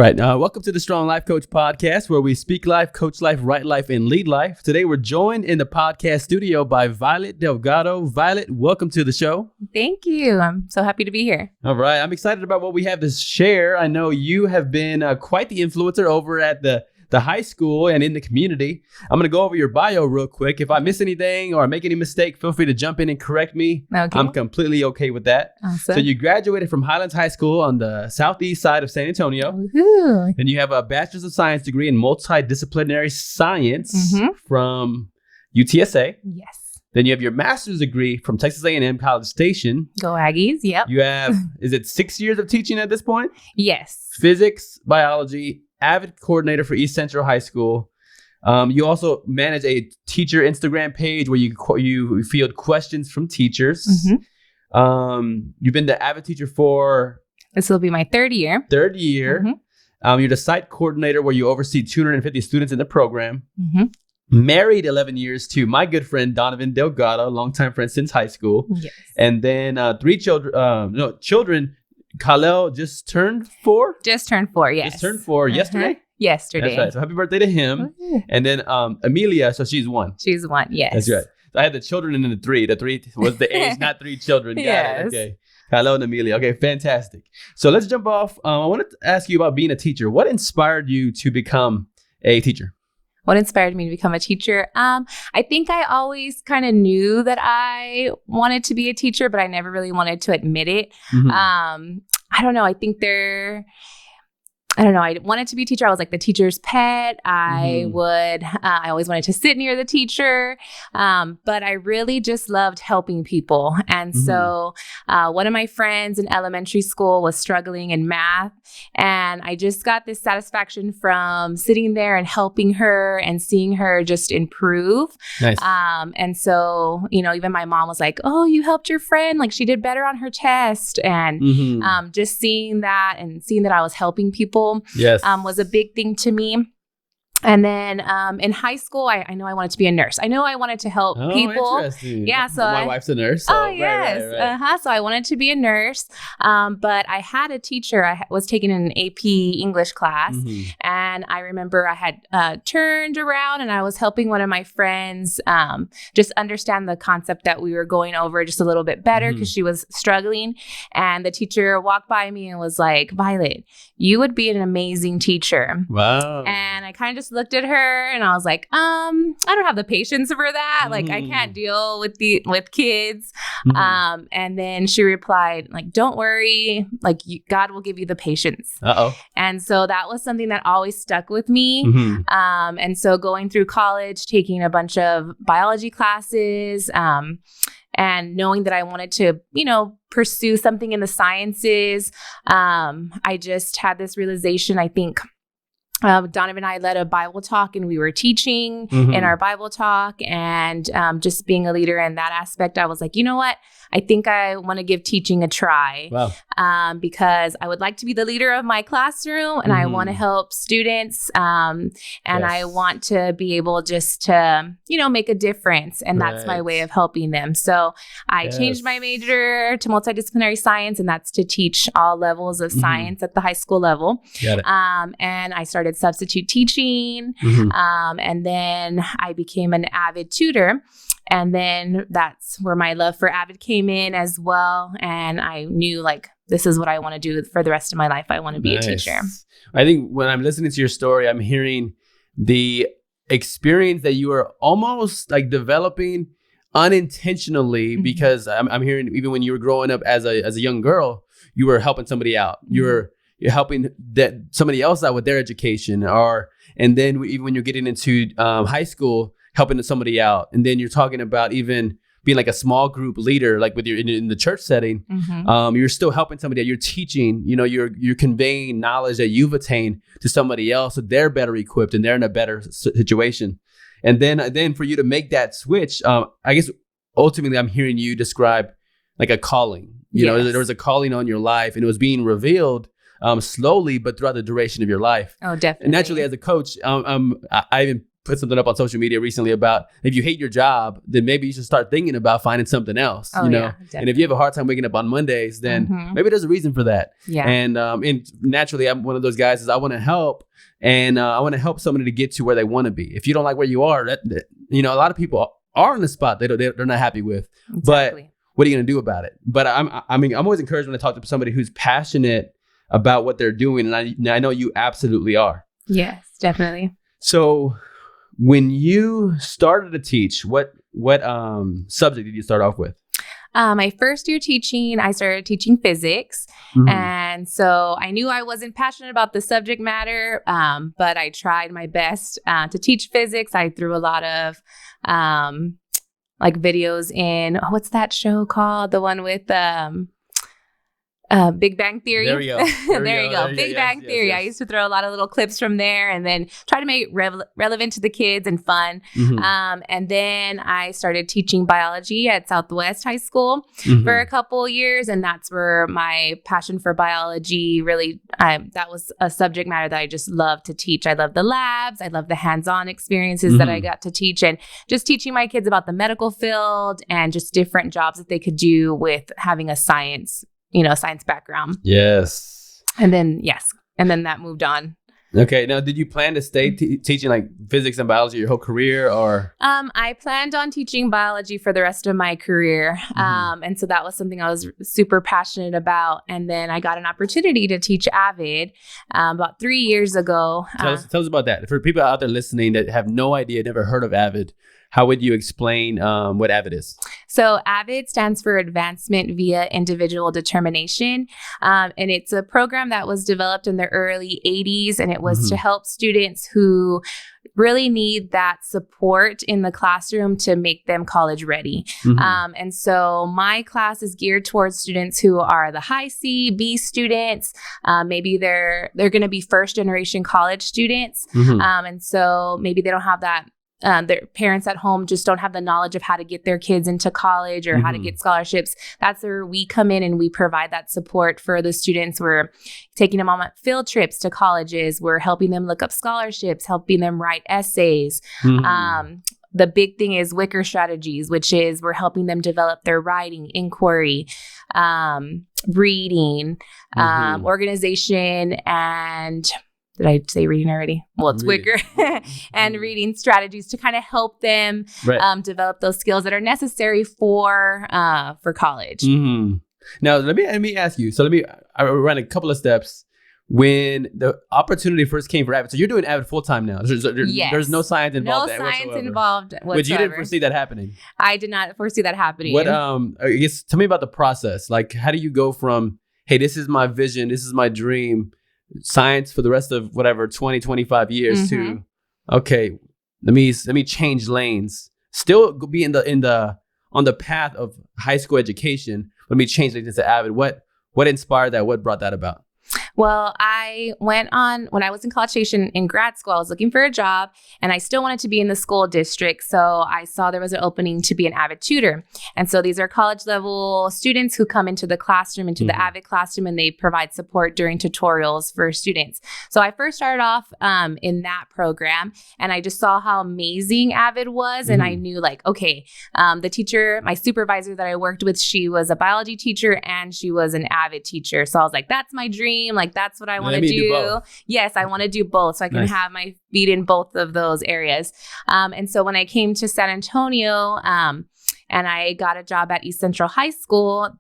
All right. Welcome to the Strong Life Coach podcast, where we speak life, coach life, write life, and lead life. Today, we're joined in the podcast studio by Violet Delgado. Violet, welcome to the show. Thank you. I'm so happy to be here. All right. I'm excited about what we have to share. I know you have been quite the influencer over at the high school and in the community. I'm going to go over your bio real quick. If I miss anything or I make any mistake, feel free to jump in and correct me. Okay. I'm completely okay with that. Awesome. So you graduated from Highlands High School on the southeast side of San Antonio. Woohoo. Then you have a Bachelor of Science Degree in Multidisciplinary Science from UTSA. Yes. Then you have your Master's Degree from Texas A&M College Station. Go Aggies. Yep. You have, is it 6 years of teaching at this point? Yes. Physics, biology, AVID coordinator for East Central High School. You also manage a teacher Instagram page where you field questions from teachers. You've been the AVID teacher for... This will be my third year. You're the site coordinator where you oversee 250 students in the program. Married 11 years to my good friend, Donovan Delgado, longtime friend since high school. Yes. And then children, Kalel just turned 4? Just turned 4, yes. Just turned 4 yesterday? Yesterday. That's right. So happy birthday to him. And then Amelia, so she's 1. She's 1, yes. That's right. So I had the children and then the 3. The 3 was the age, not 3 children. Got it. Okay. Kalel and Amelia. Okay, fantastic. So let's jump off. I wanted to ask you about being a teacher. What inspired you to become a teacher? What inspired me to become a teacher? I think I always kind of knew that I wanted to be a teacher, but I never really wanted to admit it. I don't know. I think I wanted to be a teacher. I was like the teacher's pet. I always wanted to sit near the teacher. But I really just loved helping people. And so one of my friends in elementary school was struggling in math. And I just got this satisfaction from sitting there and helping her and seeing her just improve. Nice. And so, even my mom was like, oh, you helped your friend. Like she did better on her test. And just seeing that and seeing that I was helping people was a big thing to me. And then in high school, I know I wanted to be a nurse. I know I wanted to help people. Interesting. Yeah, so my wife's a nurse. So yes. Right. So I wanted to be a nurse. But I had a teacher. I was taking an AP English class. And I remember I had turned around and I was helping one of my friends just understand the concept that we were going over just a little bit better because she was struggling. And the teacher walked by me and was like, Violet, you would be an amazing teacher. Wow. And I kind of just looked at her and I was like, I don't have the patience for that. Like I can't deal with kids. And then she replied, like, don't worry, like God will give you the patience. And so that was something that always stuck with me. And so going through college, taking a bunch of biology classes, and knowing that I wanted to, pursue something in the sciences, I just had this realization, I think. Donovan and I led a Bible talk and we were teaching in our Bible talk and just being a leader in that aspect. I was like, you know what? I think I want to give teaching a try. Wow. Because I would like to be the leader of my classroom and I want to help students and I want to be able just to, make a difference. And that's my way of helping them. So I changed my major to multidisciplinary science, and that's to teach all levels of science at the high school level. Got it. And I started substitute teaching. And then I became an AVID tutor. And then that's where my love for AVID came in as well. And I knew this is what I want to do for the rest of my life. I want to be a teacher. I think when I'm listening to your story, I'm hearing the experience that you are almost like developing unintentionally because I'm hearing even when you were growing up as a young girl, you were helping somebody out. You're helping somebody else out with their education, and then even when you're getting into high school, helping somebody out, and then you're talking about even being like a small group leader, like with in the church setting, you're still helping somebody. You're teaching, you're conveying knowledge that you've attained to somebody else, so they're better equipped and they're in a better situation. And then for you to make that switch, I guess ultimately I'm hearing you describe like a calling. There was a calling on your life, and it was being revealed slowly, but throughout the duration of your life. Oh, definitely. And naturally, as a coach, I even put something up on social media recently about if you hate your job, then maybe you should start thinking about finding something else, you know? And if you have a hard time waking up on Mondays, then maybe there's a reason for that. Yeah. And naturally, I'm one of those guys is I want to help, and I want to help somebody to get to where they want to be. If you don't like where you are, that you know, a lot of people are in the spot they're not happy with, but what are you going to do about it? But I'm always encouraged when I talk to somebody who's passionate about what they're doing. And I know you absolutely are. Yes, definitely. So when you started to teach, what subject did you start off with? My first year teaching, I started teaching physics. And so I knew I wasn't passionate about the subject matter, but I tried my best to teach physics. I threw a lot of like videos in, what's that show called? The one with Big Bang Theory. There you go. There you go. Big Bang Theory. Yes. I used to throw a lot of little clips from there and then try to make it relevant to the kids and fun. And then I started teaching biology at Southwest High School for a couple years. And that's where my passion for biology really, that was a subject matter that I just loved to teach. I love the labs. I love the hands-on experiences that I got to teach, and just teaching my kids about the medical field and just different jobs that they could do with having a science background. Yes. And then that moved on. Okay. Now, did you plan to stay teaching like physics and biology your whole career, or? I planned on teaching biology for the rest of my career. And so that was something I was super passionate about. And then I got an opportunity to teach AVID about 3 years ago. Tell us about that. For people out there listening that have no idea, never heard of AVID, how would you explain what AVID is? So AVID stands for Advancement via Individual Determination. And it's a program that was developed in the early 80s. And it was to help students who really need that support in the classroom to make them college ready. And so my class is geared towards students who are the high C, B students. Maybe they're going to be first generation college students. And so maybe they don't have that. Their parents at home just don't have the knowledge of how to get their kids into college or how to get scholarships. That's where we come in and we provide that support for the students. We're taking them on field trips to colleges. We're helping them look up scholarships, helping them write essays. The big thing is Wicker strategies, which is we're helping them develop their writing, inquiry, reading, organization, and did I say reading already? Well, it's Wicker and reading strategies to kind of help them develop those skills that are necessary for college. Now, let me ask you. So I ran a couple of steps when the opportunity first came for AVID. So you're doing AVID full time now. There's no science involved. No science involved whatsoever. But you didn't foresee that happening. I did not foresee that happening. What I guess tell me about the process. Like, how do you go from, hey, this is my vision, this is my dream, science for the rest of whatever 20, 25 years to, okay, let me change lanes, still be on the path of high school education. Let me change lanes to AVID. What inspired that? What brought that about? Well, I went on, when I was in College Station in grad school, I was looking for a job and I still wanted to be in the school district. So I saw there was an opening to be an AVID tutor. And so these are college level students who come into the classroom, into the AVID classroom, and they provide support during tutorials for students. So I first started off in that program, and I just saw how amazing AVID was. And I knew like, okay, the teacher, my supervisor that I worked with, she was a biology teacher and she was an AVID teacher. So I was like, that's my dream. Like, that's what I want to do. Yes, I want to do both. So I can have my feet in both of those areas. And so when I came to San Antonio, and I got a job at East Central High School,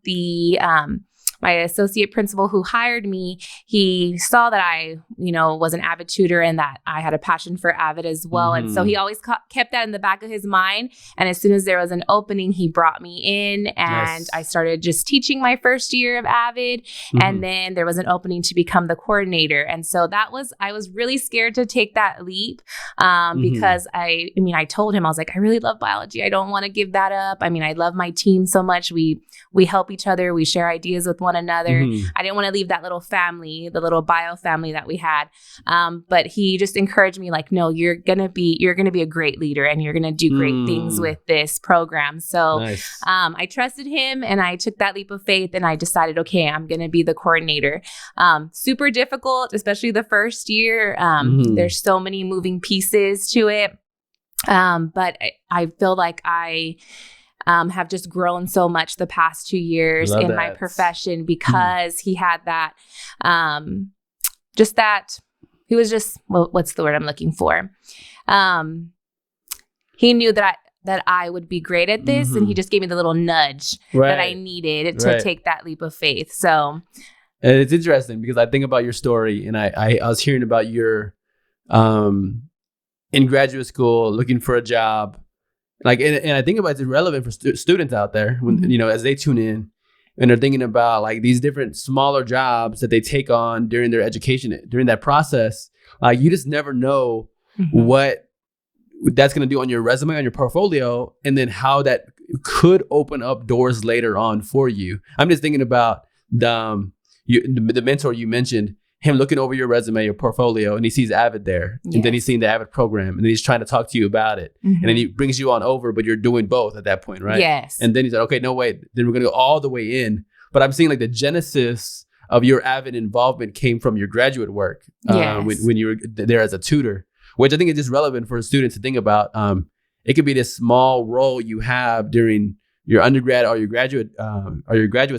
my associate principal who hired me, he saw that I, was an AVID tutor and that I had a passion for AVID as well. And so he always kept that in the back of his mind. And as soon as there was an opening, he brought me in and I started just teaching my first year of AVID. And then there was an opening to become the coordinator. And so I was really scared to take that leap because I told him, I was like, I really love biology. I don't want to give that up. I love my team so much. We help each other. We share ideas with one another. I didn't want to leave that little family, the little bio family that we had. But he just encouraged me like, no, you're going to be a great leader and you're going to do great things with this program. So I trusted him and I took that leap of faith and I decided, okay, I'm going to be the coordinator. Super difficult, especially the first year. There's so many moving pieces to it. But I feel like I have just grown so much the past 2 years in my profession because he had that, he was just, what's the word I'm looking for? He knew that I would be great at this, and he just gave me the little nudge that I needed to take that leap of faith. So, and it's interesting because I think about your story, and I was hearing about your in graduate school looking for a job, like, and I think about it's relevant for students out there when as they tune in and they're thinking about like these different smaller jobs that they take on during their education, during that process. Like you just never know what that's going to do on your resume, on your portfolio, and then how that could open up doors later on for you. I'm just thinking about the mentor you mentioned, him looking over your resume, your portfolio, and he sees AVID there. And then he's seeing the AVID program, and then he's trying to talk to you about it. And then he brings you on over, but you're doing both at that point, right? Yes. And then he's like, okay, no, wait, then we're going to go all the way in. But I'm seeing like the genesis of your AVID involvement came from your graduate work when you were there as a tutor, which I think is just relevant for students to think about. It could be this small role you have during your undergrad or your graduate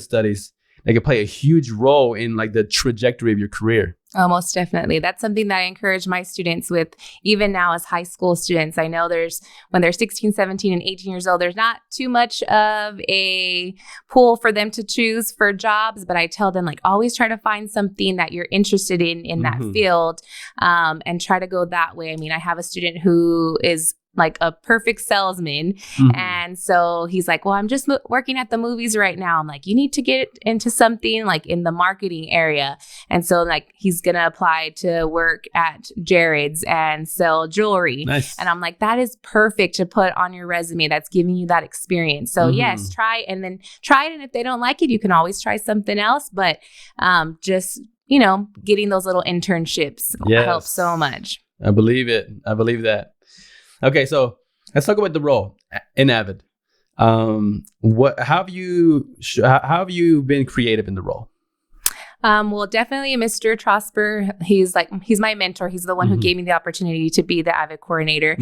studies that could play a huge role in like the trajectory of your career. Oh, most definitely. That's something that I encourage my students with, even now as high school students. I know when they're 16, 17, and 18 years old, there's not too much of a pool for them to choose for jobs, but I tell them like always try to find something that you're interested in that field, and try to go that way. I mean, I have a student who is like a perfect salesman. And so he's like, well, I'm just working at the movies right now. I'm like, you need to get into something like in the marketing area. And so like, he's going to apply to work at Jared's and sell jewelry. Nice. And I'm like, that is perfect to put on your resume. That's giving you that experience. So yes, try it. And if they don't like it, you can always try something else. But just, getting those little internships helps so much. I believe it. I believe that. Okay, so let's talk about the role in AVID. How have you been creative in the role? Well, definitely Mr. Trosper. He's my mentor. He's the one who gave me the opportunity to be the AVID coordinator.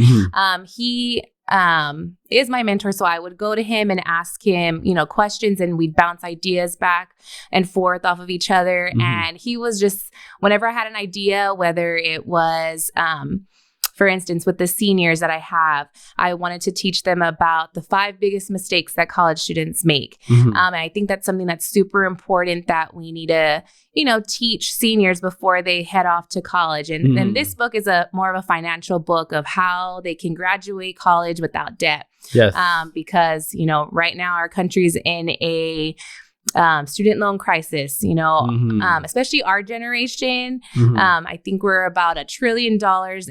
He is my mentor. So I would go to him and ask him, questions, and we'd bounce ideas back and forth off of each other. And he was just, whenever I had an idea, whether it was, for instance, with the seniors that I have, I wanted to teach them about the 5 biggest mistakes that college students make. And I think that's something that's super important that we need to, teach seniors before they head off to college. And this book is more of a financial book of how they can graduate college without debt. Yes. Because, right now our country's in a student loan crisis, especially our generation. I think we're about $1 trillion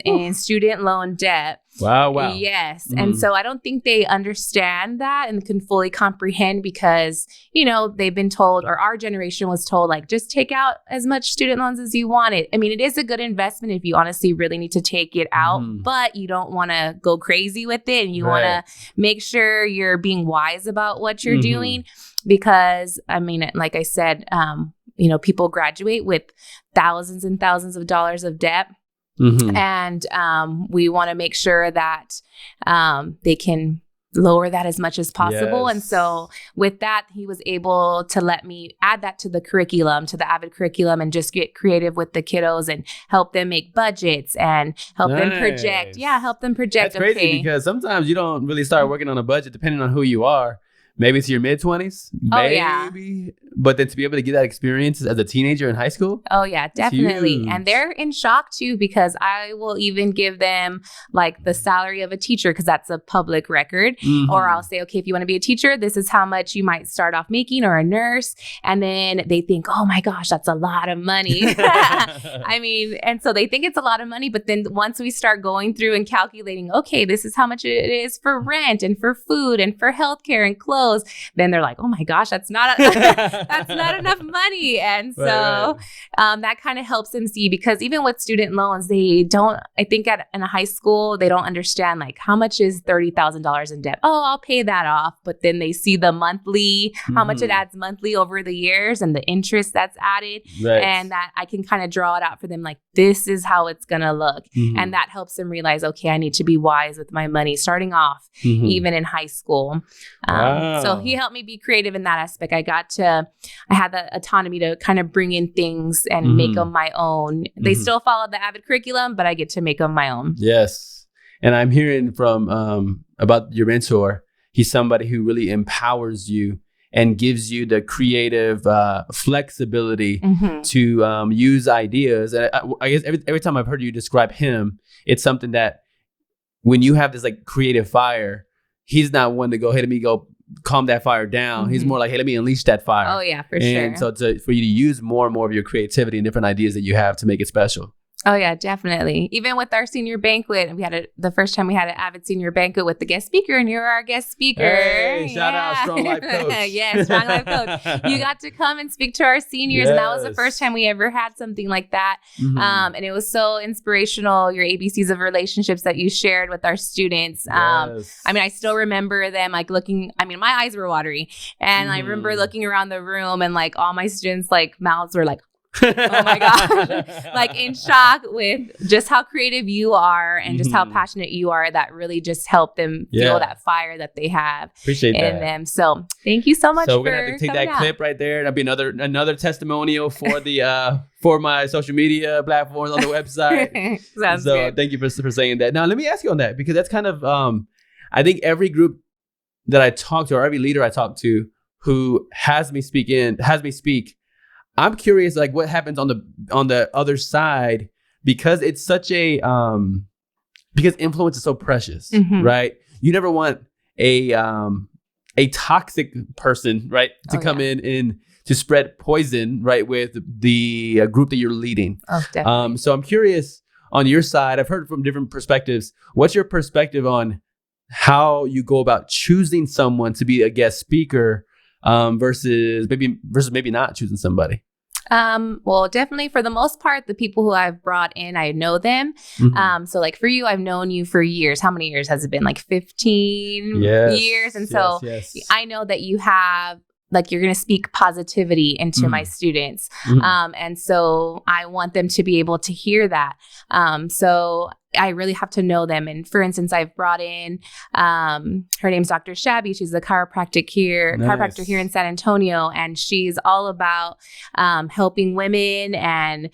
in student loan debt. Wow. Yes. And so I don't think they understand that and can fully comprehend because, they've been told, or our generation was told, like, just take out as much student loans as you wanted. I mean, it is a good investment if you honestly really need to take it out, but you don't want to go crazy with it. And you want to make sure you're being wise about what you're doing. Because, I mean, like I said, people graduate with thousands and thousands of dollars of debt. And we want to make sure that they can lower that as much as possible. And so with that, he was able to let me add that to the curriculum, to the AVID curriculum, and just get creative with the kiddos and help them make budgets and help them project. Yeah, help them project. That's crazy because sometimes you don't really start working on a budget depending on who you are. Maybe it's your mid-20s, maybe. But then to be able to get that experience as a teenager in high school. Oh, yeah, definitely. And they're in shock, too, because I will even give them like the salary of a teacher because that's a public record. Or I'll say, okay, if you want to be a teacher, this is how much you might start off making, or a nurse. And then they think, oh, my gosh, that's a lot of money. I mean, and so they think it's a lot of money. But then once we start going through and calculating, okay, this is how much it is for rent and for food and for healthcare and clothes. clothes, then they're like, oh my gosh, that's not that's not enough money. And so that kind of helps them see, because even with student loans, they don't, I think in a high school, they don't understand like how much is $30,000 in debt. Oh, I'll pay that off. But then they see the monthly, how much it adds monthly over the years and the interest that's added. And that I can kind of draw it out for them. Like, this is how it's going to look. And that helps them realize, okay, I need to be wise with my money starting off, even in high school. So he helped me be creative in that aspect. I had the autonomy to kind of bring in things and make them my own. They still follow the AVID curriculum, but I get to make them my own. Yes. And I'm hearing from about your mentor. He's somebody who really empowers you and gives you the creative flexibility to use ideas. And I guess every time I've heard you describe him, it's something that when you have this like creative fire, he's not one to go, hey, let me go calm that fire down. He's more like, hey, let me unleash that fire. Oh yeah, for sure. And so for you to use more and more of your creativity and different ideas that you have to make it special. Oh yeah, definitely. Even with our senior banquet, we had the first time we had an AVID senior banquet with the guest speaker, and you were our guest speaker. Hey, shout out, Strong Life Coach. Yeah, Strong Life Coach. You got to come and speak to our seniors, and that was the first time we ever had something like that. And it was so inspirational. Your ABCs of relationships that you shared with our students. I mean, I still remember them like looking. I mean, my eyes were watery, and I remember looking around the room, and like all my students' like mouths were like, oh my gosh, like in shock with just how creative you are and just how passionate you are. That really just helped them feel that fire that they have in them. So thank you so much. So we're gonna have to take that clip right there. That'll be another testimonial for the for my social media platforms on the website. Sounds good. Thank you for saying that. Now let me ask you on that, because that's kind of I think every group that I talk to, or every leader I talk to who has me speak, I'm curious, like what happens on the other side, because it's such a because influence is so precious, right? You never want a toxic person, right, to come in to spread poison, right, with the group that you're leading. Oh, definitely. So I'm curious on your side. I've heard from different perspectives. What's your perspective on how you go about choosing someone to be a guest speaker versus maybe not choosing somebody? Well, definitely for the most part, the people who I've brought in, I know them. So like for you, I've known you for years. How many years has it been? Like 15 years. And so I know that you have, like, you're going to speak positivity into my students. And so I want them to be able to hear that. So I really have to know them. And for instance, I've brought in, her name's Dr. Shabby. She's a chiropractor here in San Antonio. And she's all about helping women and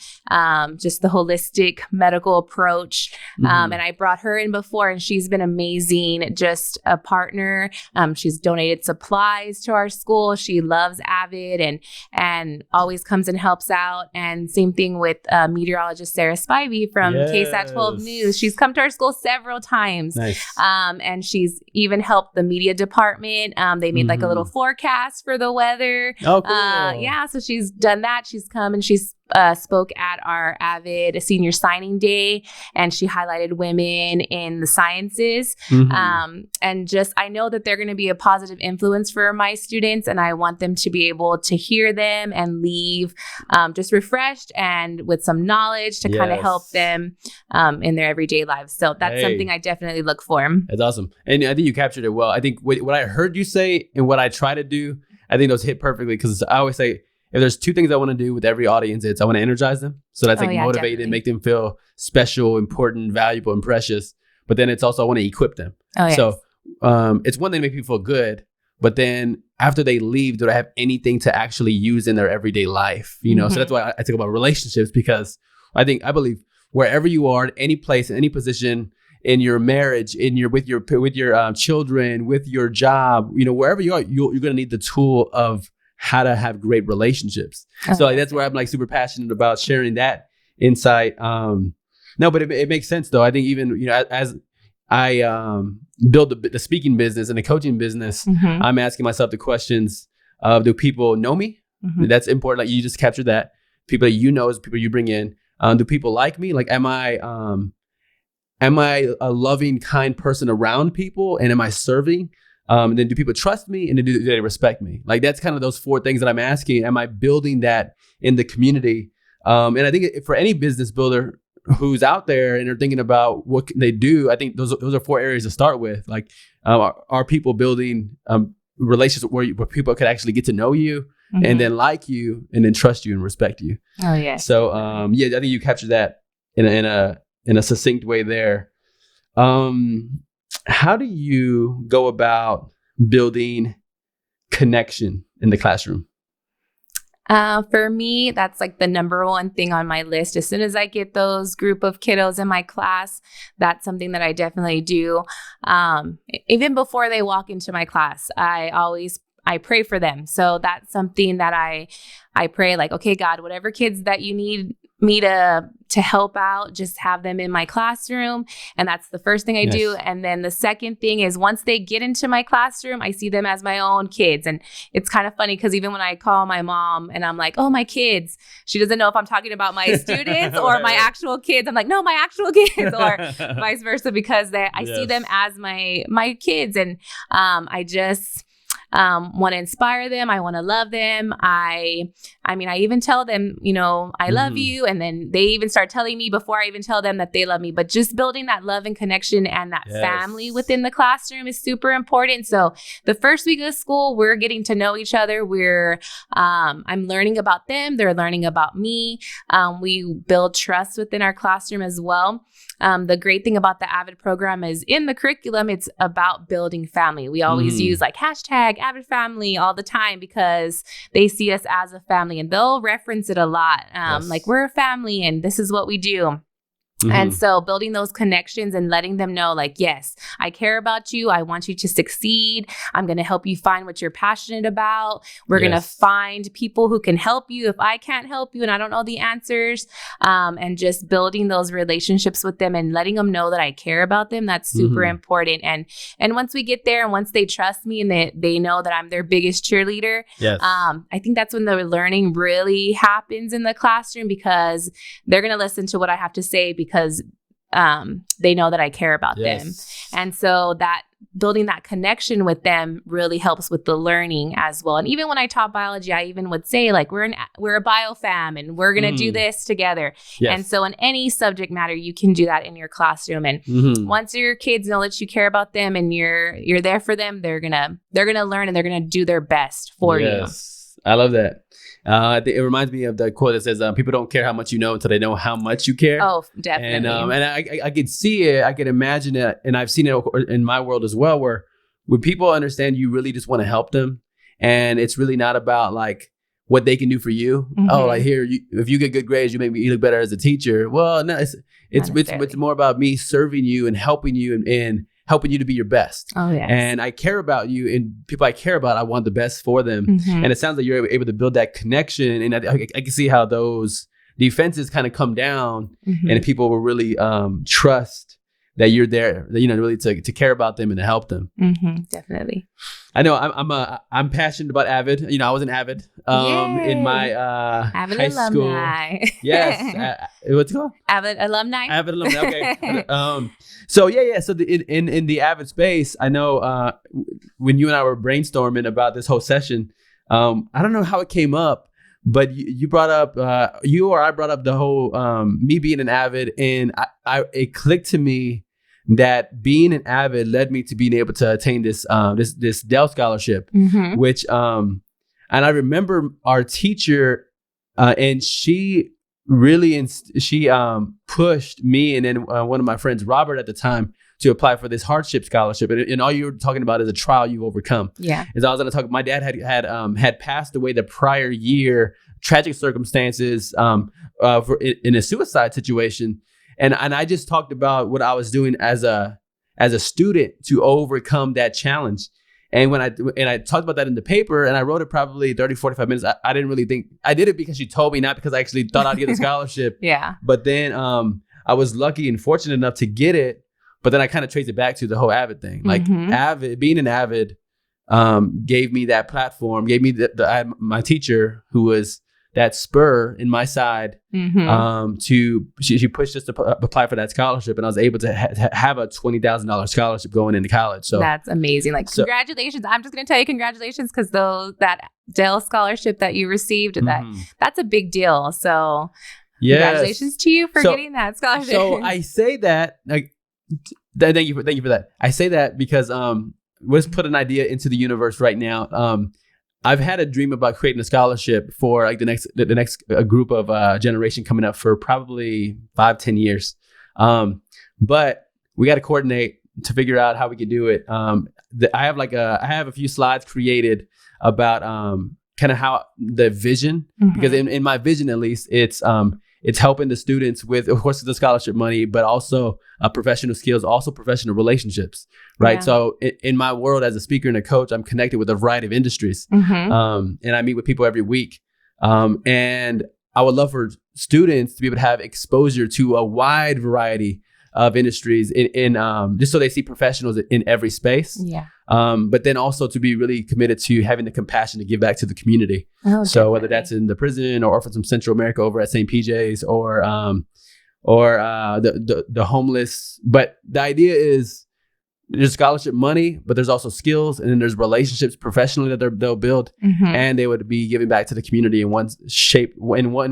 just the holistic medical approach. And I brought her in before, and she's been amazing, just a partner. She's donated supplies to our school. She loves AVID and always comes and helps out. And same thing with meteorologist Sarah Spivey from KSAT 12 News. She's come to our school several times. And she's even helped the media department. They made like a little forecast for the weather. Oh, cool. So she's done that. She's come and she's spoke at our AVID senior signing day, and she highlighted women in the sciences. And just, I know that they're going to be a positive influence for my students, and I want them to be able to hear them and leave just refreshed and with some knowledge to kind of help them in their everyday lives. So that's something I definitely look for. That's awesome. And I think you captured it well. I think what I heard you say and what I try to do, I think those hit perfectly, because I always say, if there's two things I want to do with every audience, it's I want to energize them. So that's motivate and make them feel special, important, valuable, and precious. But then it's also I want to equip them. So it's one thing to make people feel good, but then after they leave, do they have anything to actually use in their everyday life? You know, so that's why I talk about relationships, because I believe wherever you are, at any place, in any position, in your marriage, with your children, with your job, you know, wherever you are, you're going to need the tool of how to have great relationships. So like, that's where I'm like super passionate about sharing that insight. No, but it makes sense though. I think even, you know, as I build the speaking business and the coaching business, I'm asking myself the questions of, do people know me? That's important. Like you just captured that. People that you know is people you bring in. Do people like me? Like, am I a loving, kind person around people? And am I serving And then do people trust me? And then do they respect me? Like, that's kind of those 4 things that I'm asking. Am I building that in the community? And I think for any business builder who's out there and are thinking about what can they do, I think those are 4 areas to start with. Like, are people building relationships where people could actually get to know you and then like you and then trust you and respect you? Oh, yeah. So, I think you captured that in a succinct way there. How do you go about building connection in the classroom? For me, that's like the number one thing on my list. As soon as I get those group of kiddos in my class, that's something that I definitely do. Even before they walk into my class, I pray for them. So that's something that I pray, like, okay, God, whatever kids that you need me to help out, just have them in my classroom. And that's the first thing I do. And then the second thing is, once they get into my classroom, I see them as my own kids. And it's kind of funny because even when I call my mom and I'm like, oh, my kids, she doesn't know if I'm talking about my students or my actual kids. I'm like, no, my actual kids, or vice versa, because I see them as my kids. And I just want to inspire them. I want to love them. I even tell them, I love you. And then they even start telling me before I even tell them that they love me. But just building that love and connection and that family within the classroom is super important. So the first week of school, we're getting to know each other. I'm learning about them. They're learning about me. We build trust within our classroom as well. The great thing about the AVID program is in the curriculum, it's about building family. We always use like hashtag AVID family all the time because they see us as a family, and they'll reference it a lot. Like, we're a family and this is what we do. And so building those connections and letting them know, like, yes, I care about you. I want you to succeed. I'm going to help you find what you're passionate about. We're going to find people who can help you if I can't help you and I don't know the answers. And just building those relationships with them and letting them know that I care about them. That's super important. And once we get there and once they trust me and they know that I'm their biggest cheerleader, I think that's when the learning really happens in the classroom, because they're going to listen to what I have to say because they know that I care about them. And so that building that connection with them really helps with the learning as well. And even when I taught biology, I even would say, like, we're a bio fam and we're going to do this together. And so in any subject matter, you can do that in your classroom. And once your kids know that you care about them and you're there for them, they're going to learn and they're going to do their best for you. I love that. It reminds me of the quote that says, people don't care how much you know until they know how much you care. Oh, definitely. And I could see it. I could imagine it. And I've seen it in my world as well, where when people understand you really just want to help them. And it's really not about like what they can do for you. Oh, like here, if you get good grades, you look better as a teacher. Well, no, it's more about me serving you and helping you and helping you to be your best. Oh, yes. And I care about you, and people I care about, I want the best for them. And it sounds like you're able to build that connection. And I can see how those defenses kind of come down, and people will really trust that you're there, really to care about them and to help them. Definitely. I know I'm passionate about AVID. I was an AVID in my AVID high alumni. School. Yes. What's it called? AVID alumni. AVID alumni. Okay. So So in the AVID space, I know when you and I were brainstorming about this whole session, I don't know how it came up, but you brought up I brought up the whole me being an AVID, and it clicked to me that being an AVID led me to being able to attain this Dell scholarship, which and I remember our teacher, and she really pushed me and then one of my friends, Robert, at the time, to apply for this hardship scholarship. And all you were talking about is a trial you overcome. Yeah. As I was going to talk, my dad had passed away the prior year, tragic circumstances, in a suicide situation. And I just talked about what I was doing as a student to overcome that challenge. And when I talked about that in the paper, and I wrote it probably 30, 45 minutes, I didn't really think, I did it because she told me, not because I actually thought I'd get a scholarship. But then I was lucky and fortunate enough to get it. But then I kind of traced it back to the whole AVID thing. Like AVID, being an AVID gave me that platform, gave me my teacher, who was that spur in my side she pushed us to apply for that scholarship, and I was able to have a $20,000 scholarship going into college. So that's amazing. Like, congratulations. I'm just going to tell you congratulations, because that Dell scholarship that you received, that's a big deal. So congratulations to you for getting that scholarship. So I say that, like, thank you for that. I say that because let's put an idea into the universe right now. I've had a dream about creating a scholarship for like the next group of generation coming up for probably 5-10 years. But we got to coordinate to figure out how we can do it. I have a few slides created about kind of how the vision, because in my vision, at least, it's helping the students with, of course, the scholarship money, but also professional skills, also professional relationships, right? Yeah. So in my world as a speaker and a coach, I'm connected with a variety of industries, and I meet with people every week. And I would love for students to be able to have exposure to a wide variety of industries in just so they see professionals in every space. Yeah. But then also to be really committed to having the compassion to give back to the community. Oh, so definitely. Whether that's in the prison or from Central America over at St. PJ's or the homeless. But the idea is there's scholarship money, but there's also skills, and then there's relationships professionally that they'll build, and they would be giving back to the community in one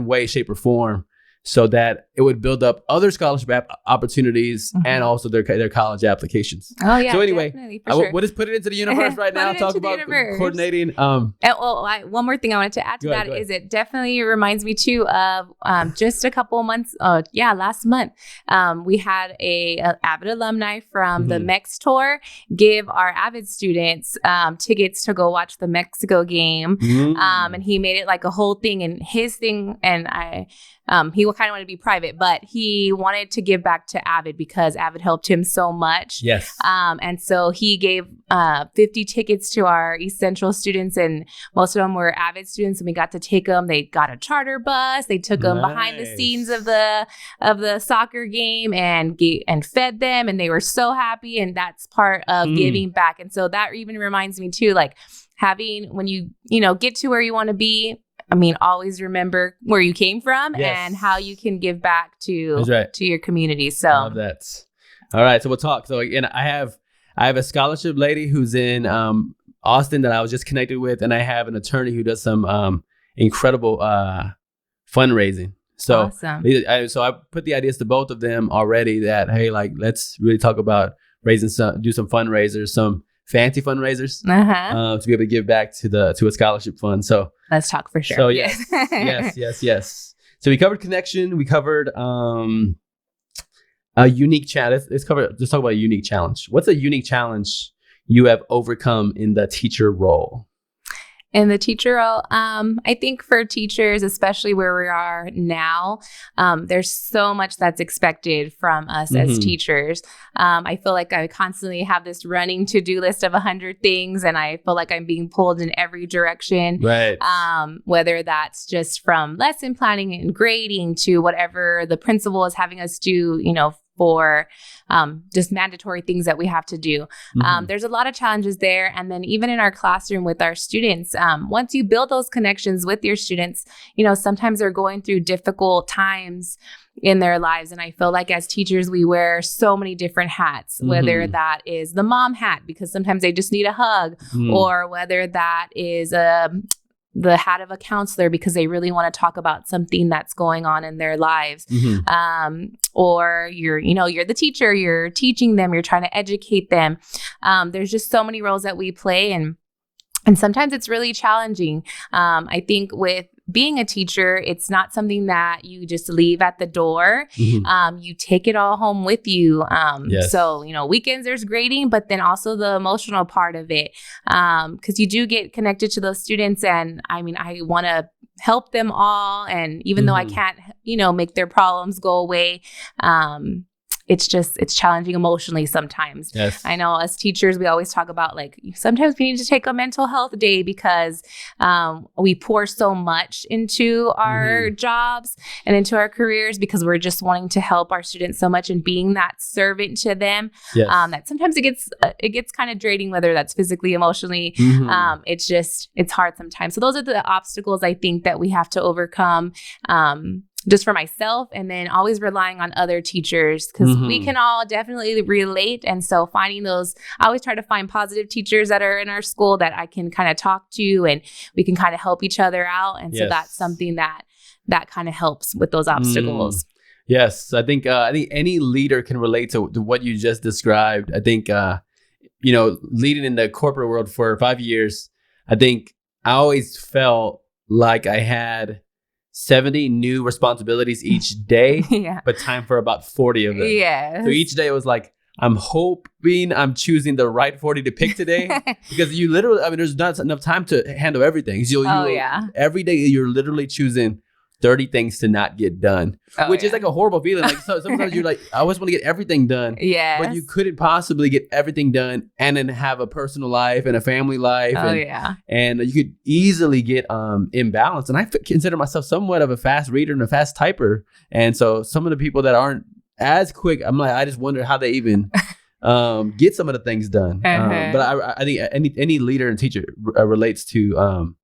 way, shape, or form, so that it would build up other scholarship opportunities and also their college applications. Oh yeah. So anyway, we'll just put it into the universe right now. Talk about coordinating. And one more thing I wanted to add to that is it definitely reminds me too of just a couple months. Last month we had a AVID alumni from the Mex tour give our AVID students tickets to go watch the Mexico game, and he made it like a whole thing. And his thing, and he kind of wanted to be private, but he wanted to give back to AVID because AVID helped him so much. Yes. And so he gave 50 tickets to our East Central students, and most of them were AVID students, and we got to take them. They got a charter bus. They took them behind the scenes of the soccer game and fed them, and they were so happy. And that's part of giving back. And so that even reminds me too, like having, when you get to where you want to be, I mean, always remember where you came from and how you can give back to your community. So I love that. All right, so we'll talk. So again, I have a scholarship lady who's in Austin that I was just connected with, and I have an attorney who does some incredible fundraising. So awesome. So I put the ideas to both of them already that, hey, like, let's really talk about do some fundraisers, some fancy fundraisers to be able to give back to a scholarship fund. So let's talk for sure. So yes. So we covered connection. We covered a unique challenge. Let's talk about a unique challenge. What's a unique challenge you have overcome in the teacher role? In the teacher role, I think for teachers, especially where we are now, there's so much that's expected from us as teachers. I feel like I constantly have this running to-do list of 100 things, and I feel like I'm being pulled in every direction. Right. Whether that's just from lesson planning and grading to whatever the principal is having us do, for just mandatory things that we have to do. There's a lot of challenges there. And then even in our classroom with our students, once you build those connections with your students, sometimes they're going through difficult times in their lives. And I feel like as teachers, we wear so many different hats, whether that is the mom hat, because sometimes they just need a hug, or whether that is the hat of a counselor because they really want to talk about something that's going on in their lives. Or you're the teacher, you're teaching them, you're trying to educate them. There's just so many roles that we play, and sometimes it's really challenging. I think with being a teacher, it's not something that you just leave at the door. You take it all home with you. So, weekends there's grading, but then also the emotional part of it. Because you do get connected to those students. And I mean, I want to help them all. And even though I can't, make their problems go away, it's challenging emotionally sometimes. Yes. I know as teachers, we always talk about like, sometimes we need to take a mental health day because we pour so much into our jobs and into our careers because we're just wanting to help our students so much and being that servant to them. Yes. That sometimes it gets kind of draining, whether that's physically, emotionally. It's hard sometimes. So those are the obstacles I think that we have to overcome. Just for myself, and then always relying on other teachers because we can all definitely relate. And so finding those, I always try to find positive teachers that are in our school that I can kind of talk to and we can kind of help each other out. And so that's something that kind of helps with those obstacles. Yes. I think any leader can relate to what you just described. I think, leading in the corporate world for 5 years, I think I always felt like I had 70 new responsibilities each day, but time for about 40 of them. Yes. So each day it was like, I'm hoping I'm choosing the right 40 to pick today because you literally, there's not enough time to handle everything. So every day you're literally choosing 30 things to not get done, which is like a horrible feeling. Like sometimes you're like, I always want to get everything done, but you couldn't possibly get everything done and then have a personal life and a family life. And you could easily get imbalanced. And I consider myself somewhat of a fast reader and a fast typer. And so some of the people that aren't as quick, I'm like, I just wonder how they even get some of the things done. But I think any leader and teacher relates to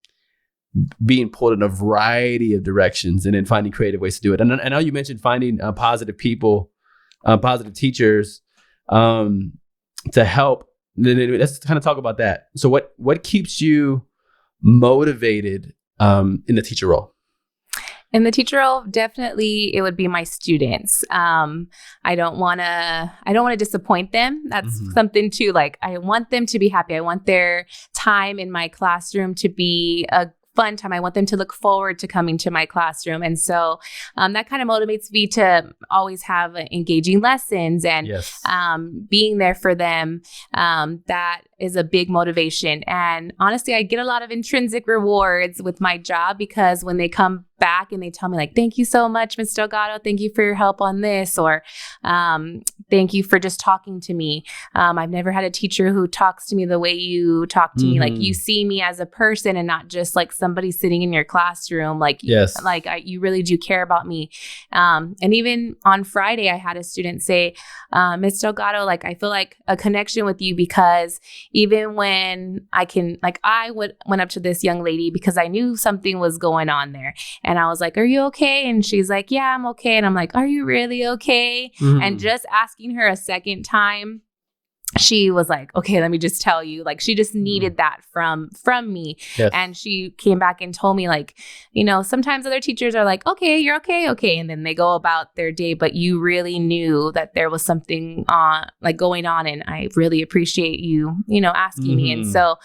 being pulled in a variety of directions and then finding creative ways to do it. And I know you mentioned finding positive people, positive teachers to help. Let's kind of talk about that. So what keeps you motivated in the teacher role? In the teacher role, definitely it would be my students. I don't want to disappoint them. That's something too. Like I want them to be happy. I want their time in my classroom to be a fun time. I want them to look forward to coming to my classroom. And so that kind of motivates me to always have engaging lessons and being there for them. That is a big motivation. And honestly, I get a lot of intrinsic rewards with my job because when they come back and they tell me like, thank you so much, Ms. Delgado. Thank you for your help on this. Or thank you for just talking to me. I've never had a teacher who talks to me the way you talk to me. Like you see me as a person and not just like somebody sitting in your classroom. Like, you really do care about me. And even on Friday, I had a student say, Ms. Delgado, like, I feel like a connection with you because even when I went up to this young lady because I knew something was going on there. And I was like, are you okay? And she's like, yeah, I'm okay. And I'm like, are you really okay? And just asking her a second time, she was like, okay, let me just tell you, like, she just needed that from me. Yes. And she came back and told me like, sometimes other teachers are like, okay, you're okay. Okay. And then they go about their day, but you really knew that there was something going on. And I really appreciate you, asking me. And so,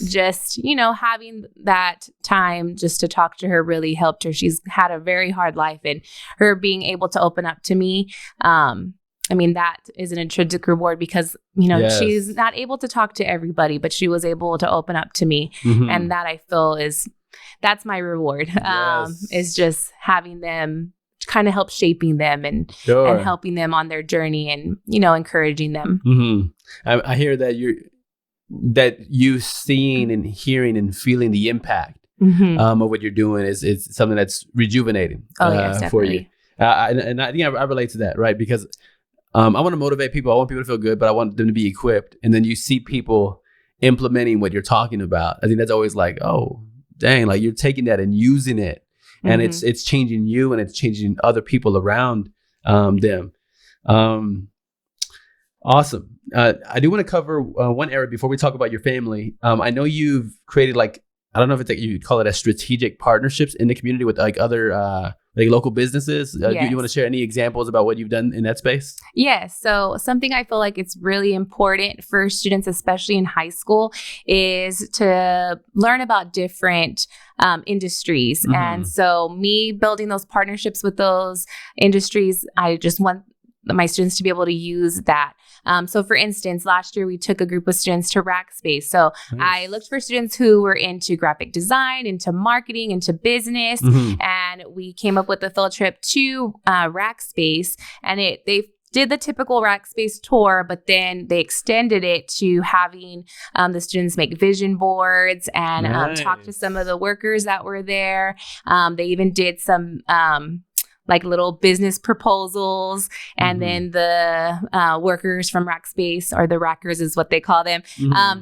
just, having that time just to talk to her really helped her. She's had a very hard life and her being able to open up to me, that is an intrinsic reward because, she's not able to talk to everybody, but she was able to open up to me. And that I feel that's my reward, is just having them kind of help shaping them and helping them on their journey and, encouraging them. I hear that you seeing and hearing and feeling the impact of what you're doing is something that's rejuvenating for you. And I think I relate to that, right? Because I want to motivate people. I want people to feel good, but I want them to be equipped. And then you see people implementing what you're talking about. I think that's always like, oh, dang, like you're taking that and using it. And it's changing you and it's changing other people around them. Awesome. I do want to cover one area before we talk about your family. I know you've created I don't know if you call it a strategic partnerships in the community with other local businesses. Do you want to share any examples about what you've done in that space? Yes. So something I feel like it's really important for students, especially in high school, is to learn about different industries. And so me building those partnerships with those industries, I just want my students to be able to use that. So for instance, last year we took a group of students to Rackspace. So I looked for students who were into graphic design, into marketing, into business, and we came up with a field trip to Rackspace, and they did the typical Rackspace tour, but then they extended it to having the students make vision boards and talk to some of the workers that were there. They even did some like little business proposals, and then the workers from Rackspace, or the Rackers is what they call them,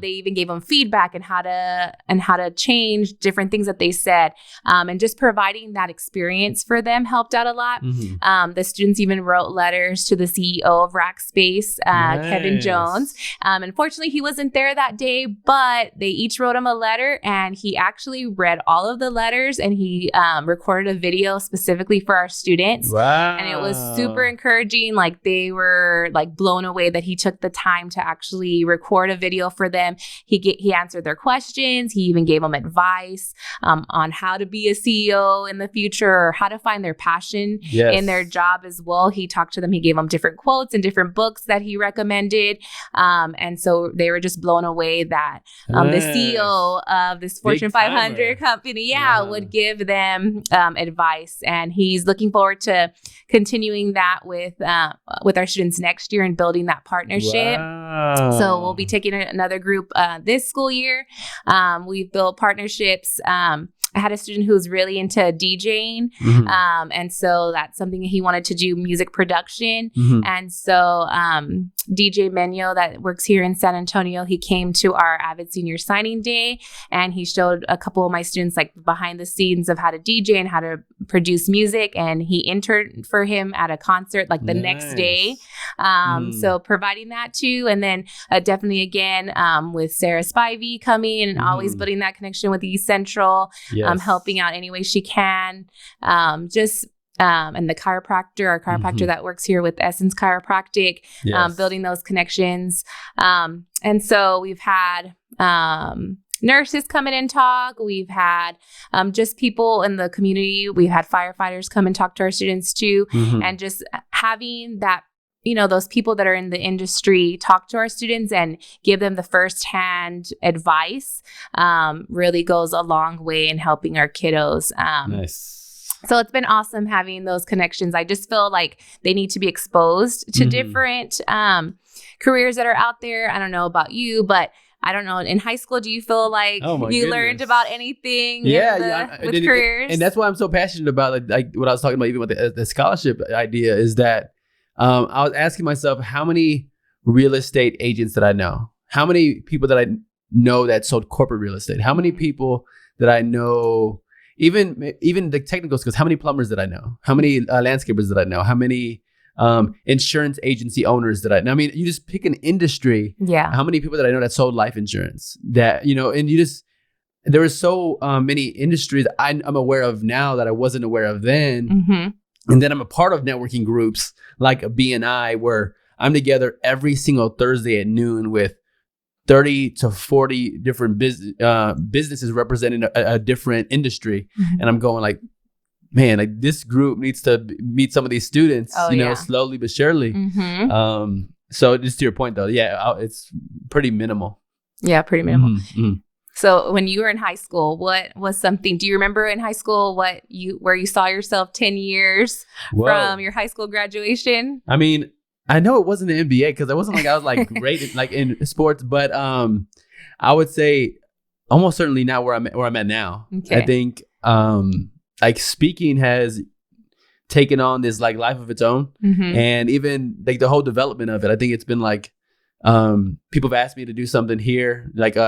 they even gave them feedback and how to change different things that they said, and just providing that experience for them helped out a lot. The students even wrote letters to the CEO of Rackspace, Kevin Jones. Unfortunately, he wasn't there that day, but they each wrote him a letter, and he actually read all of the letters, and he recorded a video specifically for our students. Wow. And it was super encouraging. Like, they were like blown away that he took the time to actually record a video for them. He answered their questions. He even gave them advice on how to be a CEO in the future, or how to find their passion in their job as well. He talked to them. He gave them different quotes and different books that he recommended. And so they were just blown away that the CEO of this Fortune 500 company would give them advice. And he's looking forward to continuing that with our students next year and building that partnership. Wow. So we'll be taking another group this school year. We've built partnerships. I had a student who was really into DJing. And so that's something he wanted to do, music production. And so DJ Menyo, that works here in San Antonio, he came to our AVID Senior Signing Day, and he showed a couple of my students like behind the scenes of how to DJ and how to produce music. And he interned for him at a concert like the next day. So providing that too. And then definitely again with Sarah Spivey coming and always building that connection with East Central. Helping out any way she can. And the chiropractor, our chiropractor that works here with Essence Chiropractic, building those connections. And so we've had nurses come in and talk. We've had just people in the community. We've had firefighters come and talk to our students too. And just having that, those people that are in the industry talk to our students and give them the firsthand advice really goes a long way in helping our kiddos. Nice. So it's been awesome having those connections. I just feel like they need to be exposed to different careers that are out there. I don't know about you, but I don't know. In high school, do you feel like you learned about anything with careers? And that's why I'm so passionate about like what I was talking about, even with the scholarship idea, is that I was asking myself, how many real estate agents that I know? How many people that I know that sold corporate real estate? How many people that I know, even the technical skills, how many plumbers that I know? How many landscapers that I know? How many insurance agency owners that I know? I mean, you just pick an industry. Yeah. How many people that I know that sold life insurance? That, and you just, there are so many industries I'm aware of now that I wasn't aware of then. And then I'm a part of networking groups like a BNI, where I'm together every single Thursday at noon with 30 to 40 different businesses representing a different industry. And I'm going like, man, like this group needs to meet some of these students, slowly but surely. So just to your point though, it's pretty minimal. Yeah, pretty minimal. So when you were in high school, what was something, do you remember in high school where you saw yourself 10 years from your high school graduation? I mean, I know it wasn't the NBA because I wasn't like, I was like great in sports, but I would say almost certainly not where I'm at now. Okay. I think like speaking has taken on this like life of its own, and even like the whole development of it. I think it's been like people have asked me to do something here, like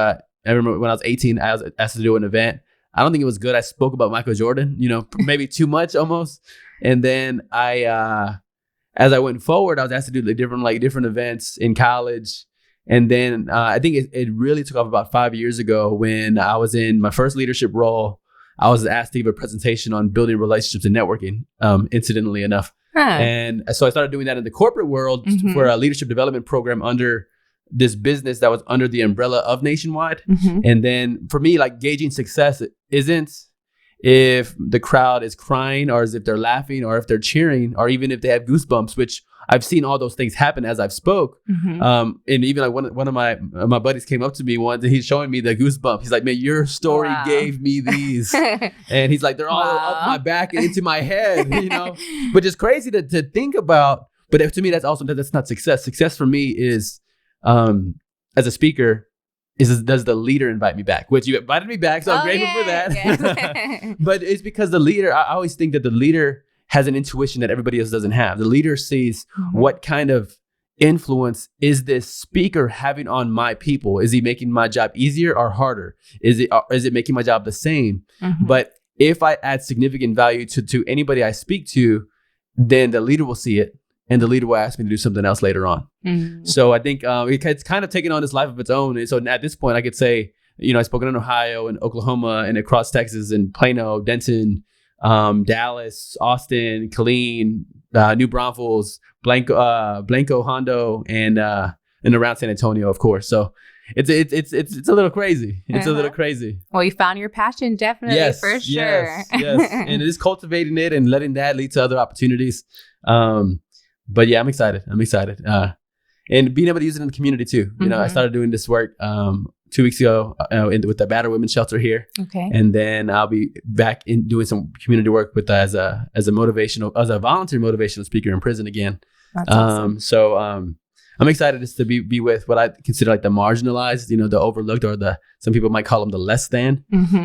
I remember when I was 18, I was asked to do an event. I don't think it was good. I spoke about Michael Jordan, maybe too much almost. And then as I went forward, I was asked to do different events in college. And then I think it really took off about 5 years ago when I was in my first leadership role. I was asked to give a presentation on building relationships and networking, incidentally enough. And so I started doing that in the corporate world for a leadership development program under this business that was under the umbrella of Nationwide. And then for me, like gauging success isn't if the crowd is crying or as if they're laughing or if they're cheering or even if they have goosebumps, which I've seen all those things happen as I've spoke. And even like one of my buddies came up to me once and he's showing me the goosebump. He's like, man, your story gave me these. And he's like, they're all up my back and into my head, you know, but it's crazy to think about. But to me, that's awesome. That's not success. Success for me is, as a speaker, does the leader invite me back? Which you invited me back, so I'm grateful for that. Yeah. But it's because the leader, I always think that the leader has an intuition that everybody else doesn't have. The leader sees what kind of influence is this speaker having on my people? Is he making my job easier or harder? Is it making my job the same? But if I add significant value to anybody I speak to, then the leader will see it. And the leader will ask me to do something else later on. So I think it's kind of taken on this life of its own. And so at this point, I could say, you know, I've spoken in Ohio and Oklahoma and across Texas and Plano, Denton, Dallas, Austin, Killeen, New Braunfels, Blanco, Hondo, and around San Antonio, of course. So it's a little crazy. It's a little crazy. Well, you found your passion, definitely, for sure. Yes. And it is cultivating it and letting that lead to other opportunities. But yeah, I'm excited. And being able to use it in the community too. You know, I started doing this work 2 weeks ago with the battered women's shelter here. Okay. And then I'll be back in doing some community work with as a volunteer motivational speaker in prison again. That's awesome. So I'm excited just to be with what I consider like the marginalized, you know, the overlooked, or some people might call them the less than,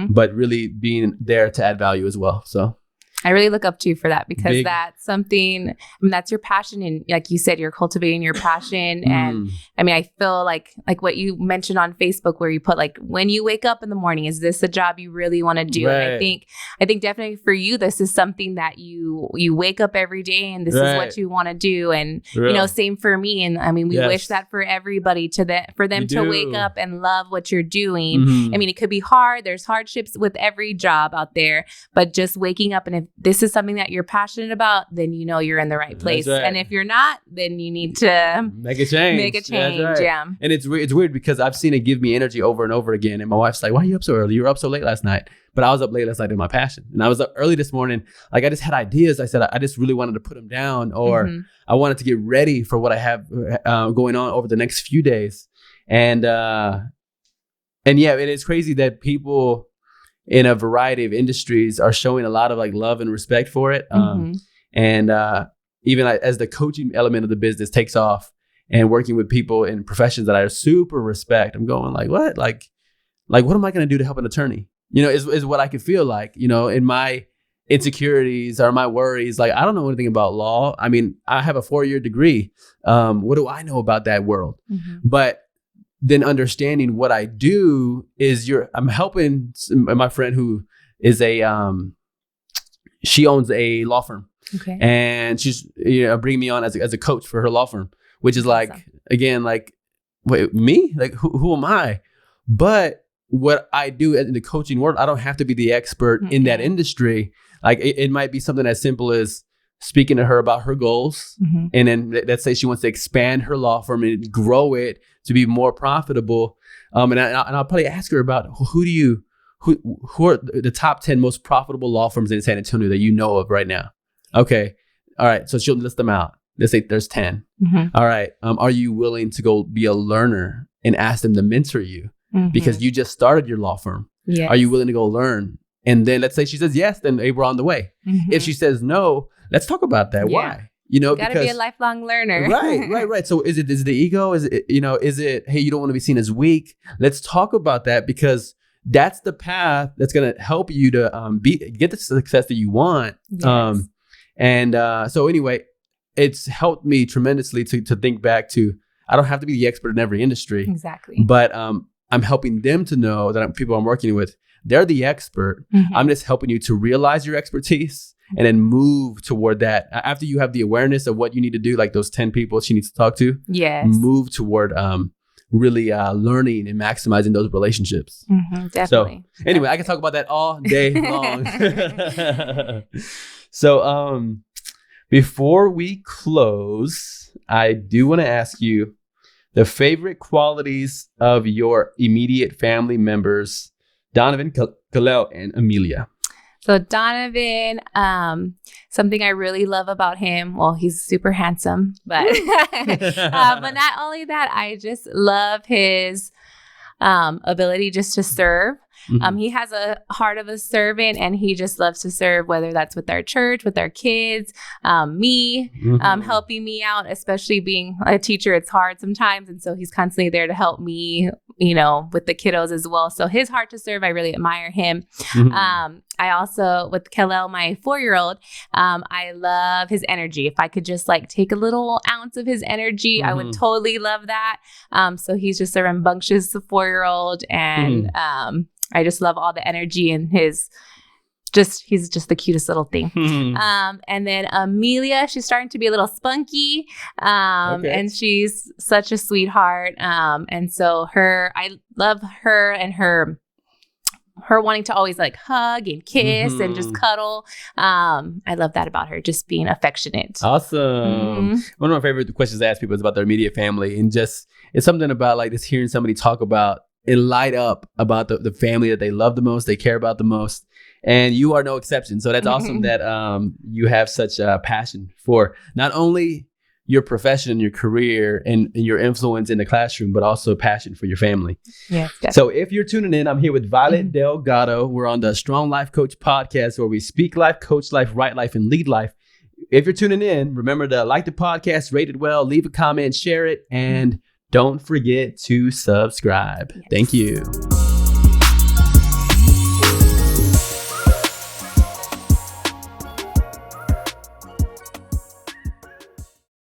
but really being there to add value as well. So I really look up to you for that, because that's something, I mean, that's your passion. And like you said, you're cultivating your passion. And I mean, I feel like what you mentioned on Facebook, where you put like, when you wake up in the morning, is this a job you really want to do? Right. And I think definitely for you, this is something that you wake up every day and this is what you want to do. And, you know, same for me. And I mean, we wish that for everybody for them to wake up and love what you're doing. I mean, it could be hard. There's hardships with every job out there, but just waking up, and if this is something that you're passionate about, then you know you're in the right place. Right. And if you're not, then you need to make a change. Right. Yeah. And it's weird because I've seen it give me energy over and over again. And my wife's like, why are you up so early? You were up so late last night. But I was up late last night in my passion. And I was up early this morning. Like, I just had ideas. I said, I just really wanted to put them down, or I wanted to get ready for what I have going on over the next few days. And yeah, it is crazy that people in a variety of industries are showing a lot of like love and respect for it. And even as the coaching element of the business takes off and working with people in professions that I super respect, I'm going like, what? Like what am I going to do to help an attorney? You know, is what I could feel like, you know, in my insecurities or my worries. Like, I don't know anything about law. I mean, I have a 4-year degree. What do I know about that world? But then understanding what I do is I'm helping my friend who is she owns a law firm. Okay. And she's bringing me on as a coach for her law firm, which is like, again, like, wait, me? Like, who am I? But what I do in the coaching world, I don't have to be the expert in that industry. Like, it might be something as simple as speaking to her about her goals. And then let's say she wants to expand her law firm and grow it to be more profitable. And I'll probably ask her about who are the top 10 most profitable law firms in San Antonio that you know of right now? Okay. All right. So she'll list them out. Let's say there's 10. All right. Are you willing to go be a learner and ask them to mentor you? Because you just started your law firm. Yes. Are you willing to go learn? And then let's say she says yes, then we're on the way. If she says no, let's talk about that. Yeah. Why? You know, gotta be a lifelong learner. Right. So is it the ego? Is it, hey, you don't want to be seen as weak? Let's talk about that, because that's the path that's going to help you to get the success that you want. Yes. So anyway, it's helped me tremendously to think back to, I don't have to be the expert in every industry. Exactly. But I'm helping them to know that people I'm working with, they're the expert. I'm just helping you to realize your expertise and then move toward that. After you have the awareness of what you need to do, like those 10 people she needs to talk to, move toward really learning and maximizing those relationships. Definitely. So anyway, I can talk about that all day long. So before we close, I do want to ask you the favorite qualities of your immediate family members, Donovan, Kalel, and Amelia. So Donovan, something I really love about him, well, he's super handsome, but but not only that, I just love his ability just to serve. He has a heart of a servant, and he just loves to serve, whether that's with our church, with our kids, me, helping me out, especially being a teacher. It's hard sometimes. And so he's constantly there to help me, with the kiddos as well. So his heart to serve, I really admire him. I also, with Kalel, my 4-year-old, I love his energy. If I could just take a little ounce of his energy, I would totally love that. So he's just a rambunctious 4-year-old, and I just love all the energy and he's just the cutest little thing. And then Amelia, she's starting to be a little spunky. And she's such a sweetheart. And so I love her and her wanting to always hug and kiss and just cuddle. I love that about her, just being affectionate. Awesome. One of my favorite questions to ask people is about their immediate family, and just it's something about just hearing somebody talk about and light up about the family that they love the most, they care about the most. And you are no exception. So that's awesome that you have such a passion for not only your profession and your career and your influence in the classroom, but also passion for your family. Yeah. So if you're tuning in, I'm here with Violet Delgado. We're on the Strong Life Coach podcast, where we speak life, coach life, write life, and lead life. If you're tuning in, remember to like the podcast, rate it well, leave a comment, share it, and don't forget to subscribe. Yes. Thank you.